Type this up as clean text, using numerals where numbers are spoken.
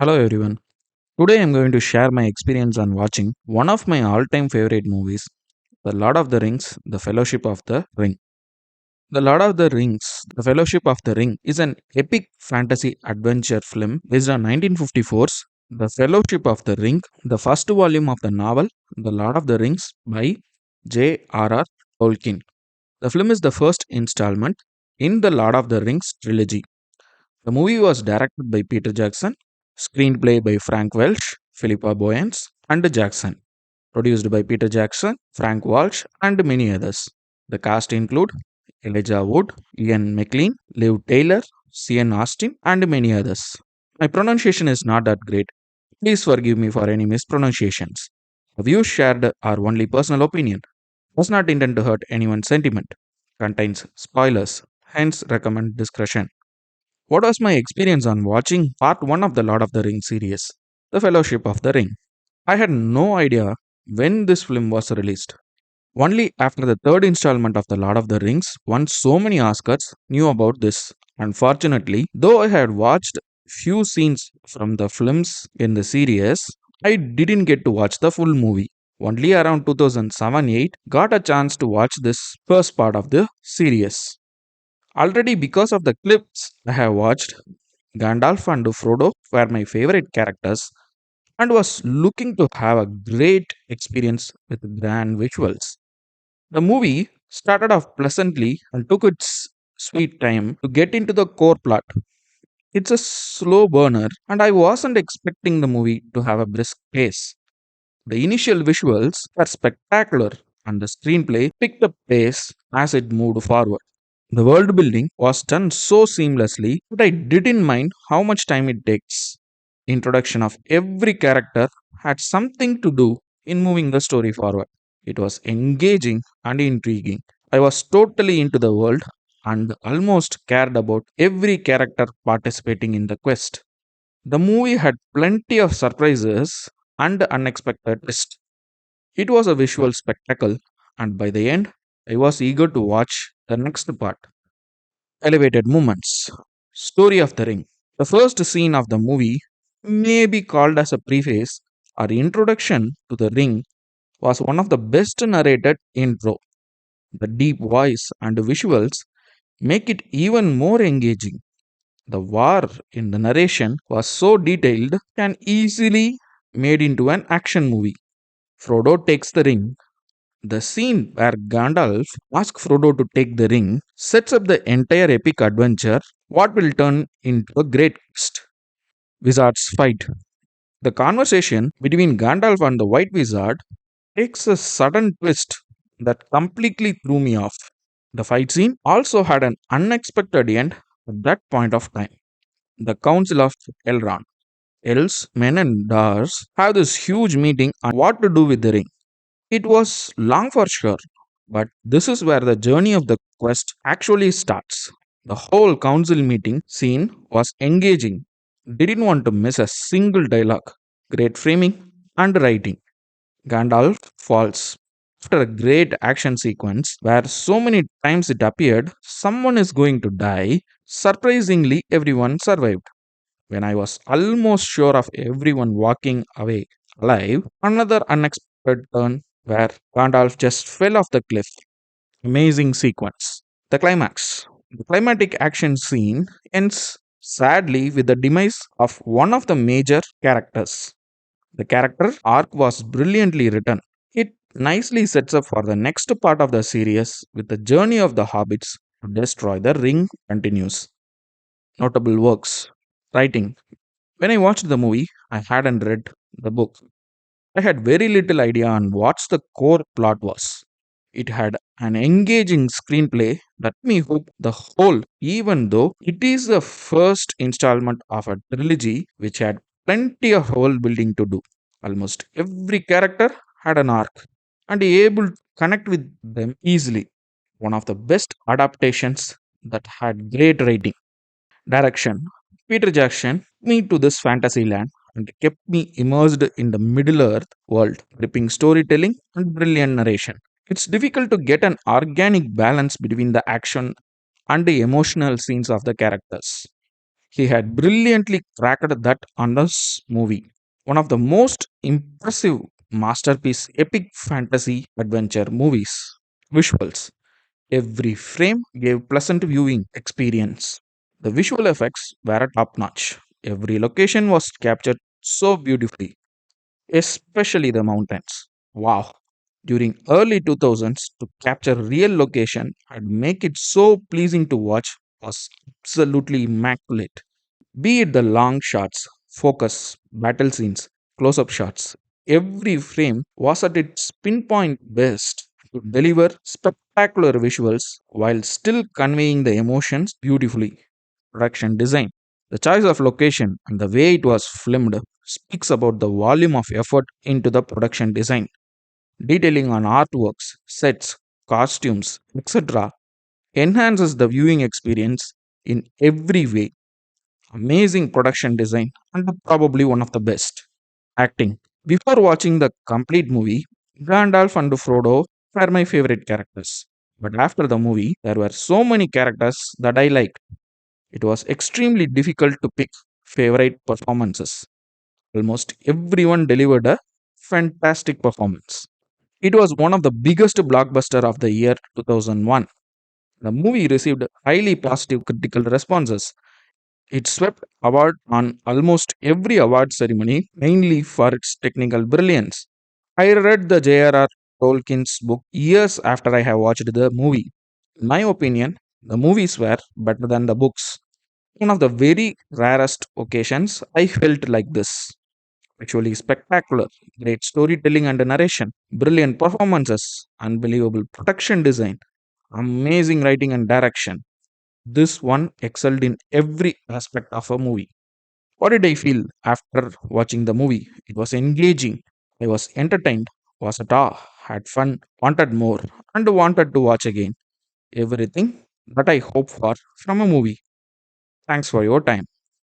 Hello everyone. Today I'm going to share my experience on watching one of my all-time favorite movies, The Lord of the Rings: The Fellowship of the Ring. The Lord of the Rings: The Fellowship of the Ring is an epic fantasy adventure film based on 1954's The Fellowship of the Ring, the first volume of the novel The Lord of the Rings by J.R.R. Tolkien. The film is the first installment in the Lord of the Rings trilogy. The movie was directed by Peter Jackson, screenplay by Frank Welsh, Philippa Boyens, and Jackson, produced by Peter Jackson, Frank Walsh, and many others. The cast include Elijah Wood, Ian McLean, Liv Taylor, Cian Austin, and many others. My pronunciation is not that great. Please forgive me for any mispronunciations. The views shared are only personal opinion, does not intend to hurt anyone's sentiment, contains spoilers, hence recommend discretion. What was my experience on watching part 1 of the Lord of the Rings series, The Fellowship of the Ring? I had no idea when this film was released. Only after the third installment of The Lord of the Rings won so many Oscars knew about this. Unfortunately, though I had watched few scenes from the films in the series, I didn't get to watch the full movie. Only around 2007-8 got a chance to watch this first part of the series. Already because of the clips I have watched, Gandalf and Frodo were my favorite characters and was looking to have a great experience with grand visuals. The movie started off pleasantly and took its sweet time to get into the core plot. It's a slow burner, and I wasn't expecting the movie to have a brisk pace. The initial visuals were spectacular, and the screenplay picked up pace as it moved forward. The world building was done so seamlessly that I didn't mind how much time it takes. Introduction of every character had something to do in moving the story forward. It was engaging and intriguing. I was totally into the world and almost cared about every character participating in the quest. The movie had plenty of surprises and unexpected twists. It was a visual spectacle, and by the end, I was eager to watch the next part. Elevated moments. Story of the Ring. The first scene of the movie may be called as a preface or introduction to the ring was one of the best narrated intro. The deep voice and visuals make it even more engaging. The war in the narration was so detailed can easily made into an action movie. Frodo takes the ring. The scene where Gandalf asks Frodo to take the ring sets up the entire epic adventure, what will turn into a great quest. Wizards fight. The conversation between Gandalf and the White Wizard takes a sudden twist that completely threw me off. The fight scene also had an unexpected end at that point of time. The Council of Elrond. Elves, men, and dwarves have this huge meeting on what to do with the ring. It was long for sure, but this is where the journey of the quest actually starts. The whole council meeting scene was engaging. Didn't want to miss a single dialogue. Great framing and writing. Gandalf falls. After a great action sequence where so many times it appeared someone is going to die, surprisingly everyone survived. When I was almost sure of everyone walking away alive, another unexpected turn where Gandalf just fell off the cliff. Amazing sequence. The climax. The climatic action scene ends sadly with the demise of one of the major characters. The character arc was brilliantly written. It nicely sets up for the next part of the series with the journey of the hobbits to destroy the ring continues. Notable works. Writing. When I watched the movie, I hadn't read the book. I had very little idea on what the core plot was. It had an engaging screenplay that me hooked the whole, even though it is the first installment of a trilogy which had plenty of world building to do. Almost every character had an arc and able to connect with them easily. One of the best adaptations that had great writing. Direction. Peter Jackson took me to this fantasy land and kept me immersed in the Middle Earth world, gripping storytelling and brilliant narration. It's difficult to get an organic balance between the action and the emotional scenes of the characters. He had brilliantly cracked that on this movie. One of the most impressive masterpiece epic fantasy adventure movies. Visuals. Every frame gave pleasant viewing experience. The visual effects were top notch. Every location was captured so beautifully, especially the mountains. Wow. During early 2000s to capture real location and make it so pleasing to watch was absolutely immaculate. Be it the long shots, focus, battle scenes, close up shots, every frame was at its pinpoint best to deliver spectacular visuals while still conveying the emotions beautifully. Production design. The choice of location and the way it was filmed speaks about the volume of effort into the production design. Detailing on artworks, sets, costumes, etc. enhances the viewing experience in every way. Amazing production design and probably one of the best. Acting. Before watching the complete movie, Gandalf and Frodo were my favorite characters. But after the movie, there were so many characters that I liked. It was extremely difficult to pick favorite performances. Almost everyone delivered a fantastic performance. It was one of the biggest blockbuster of the year 2001. The movie received highly positive critical responses. It swept award on almost every award ceremony, mainly for its technical brilliance. I read the J.R.R. Tolkien's book years after I have watched the movie. In my opinion, the movies were better than the books. One of the very rarest occasions I felt like this. Actually spectacular, great storytelling and narration, brilliant performances, unbelievable production design, amazing writing and direction. This one excelled in every aspect of a movie. What did I feel after watching the movie? It was engaging. I was entertained, was at awe, had fun, wanted more, and wanted to watch again. Everything that I hope for from a movie. Thanks for your time.